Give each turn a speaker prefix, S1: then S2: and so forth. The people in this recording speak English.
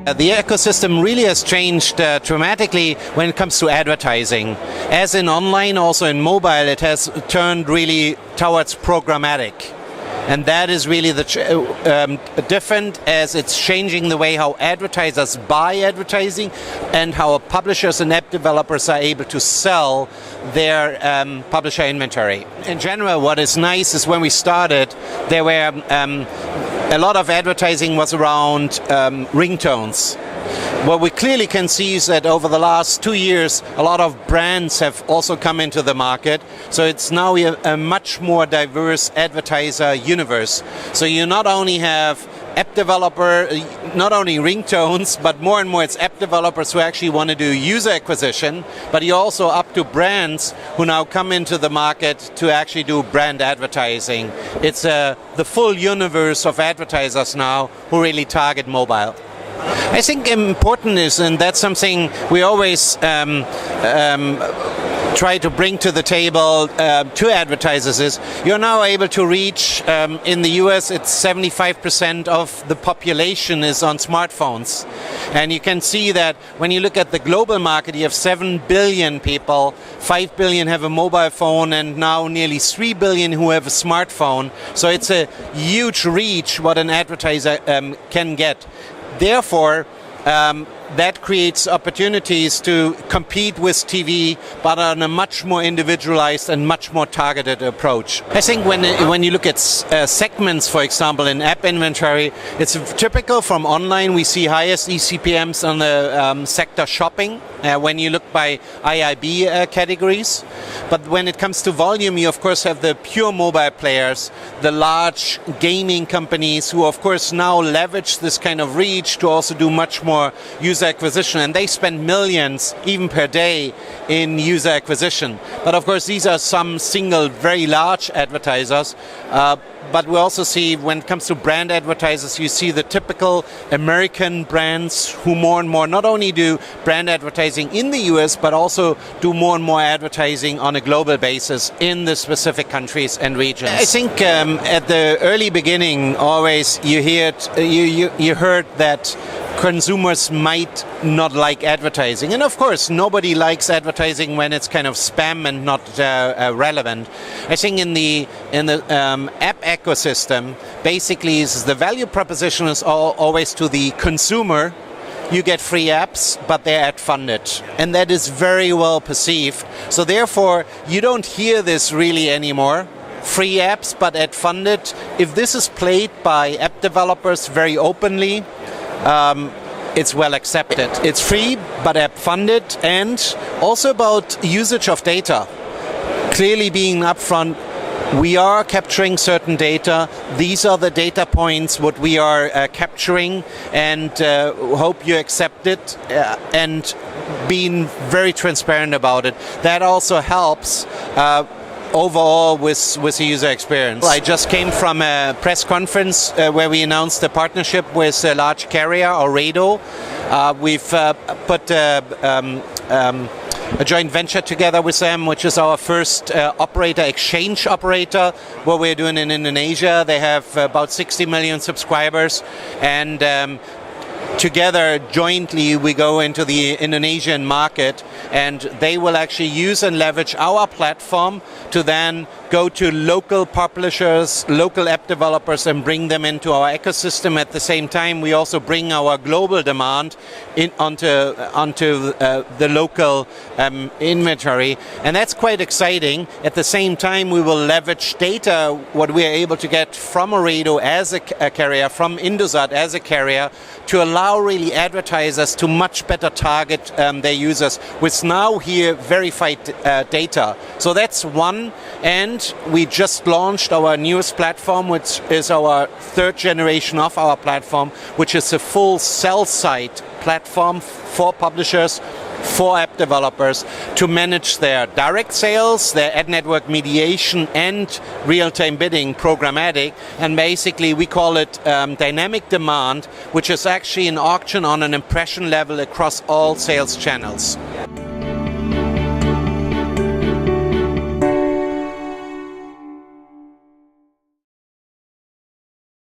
S1: The ecosystem really has changed dramatically when it comes to advertising. As in online, also in mobile, it has turned really towards programmatic. And that is really different, as it's changing the way how advertisers buy advertising and how publishers and app developers are able to sell their publisher inventory. In general, what is nice is when we started, there were a lot of advertising was around ringtones. What we clearly can see is that over the last 2 years, a lot of brands have also come into the market. So it's now a much more diverse advertiser universe. So you not only have app developer, not only ringtones, but more and more it's app developers who actually want to do user acquisition, but you're also up to brands who now come into the market to actually do brand advertising. It's the full universe of advertisers now who really target mobile. I think important is, and that's something we always try to bring to the table to advertisers, is you're now able to reach, in the US it's 75% of the population is on smartphones. And you can see that when you look at the global market, you have 7 billion people, 5 billion have a mobile phone, and now nearly 3 billion who have a smartphone. So it's a huge reach what an advertiser can get. Therefore, that creates opportunities to compete with TV, but on a much more individualized and much more targeted approach. I think when you look at segments, for example, in app inventory, it's typical from online. We see highest eCPMs on the sector shopping when you look by IIB categories. But when it comes to volume, you of course have the pure mobile players, the large gaming companies who of course now leverage this kind of reach to also do much more user acquisition, and they spend millions even per day in user acquisition. But of course these are some single very large advertisers. But we also see when it comes to brand advertisers, you see the typical American brands who more and more not only do brand advertising in the US, but also do more and more advertising on a global basis in the specific countries and regions. I think at the early beginning, always you heard that consumers might not like advertising. And of course, nobody likes advertising when it's kind of spam and not relevant. I think in the app ecosystem, basically the value proposition is always to the consumer. You get free apps, but they're ad funded. And that is very well perceived. So therefore, you don't hear this really anymore. Free apps, but ad funded. If this is played by app developers very openly, it's well accepted. It's free, but app funded, and also about usage of data. Clearly being upfront, we are capturing certain data. These are the data points what we are capturing, and hope you accept it, and being very transparent about it. That also helps overall with the user experience. I just came from a press conference where we announced a partnership with a large carrier, Oredo. We've put a joint venture together with them, which is our first exchange operator, what we're doing in Indonesia. They have about 60 million subscribers, and together, jointly, we go into the Indonesian market, and they will actually use and leverage our platform to then go to local publishers, local app developers, and bring them into our ecosystem. At the same time, we also bring our global demand onto the local inventory, and that's quite exciting. At the same time, we will leverage data, what we are able to get from Oredo as a carrier, from Indosat as a carrier, to allow really advertisers to much better target their users with now here verified data. So that's one, and we just launched our newest platform, which is our third generation of our platform, which is a full sell-side platform for publishers, for app developers to manage their direct sales, their ad network mediation, and real-time bidding programmatic. And basically we call it dynamic demand, which is actually an auction on an impression level across all sales channels.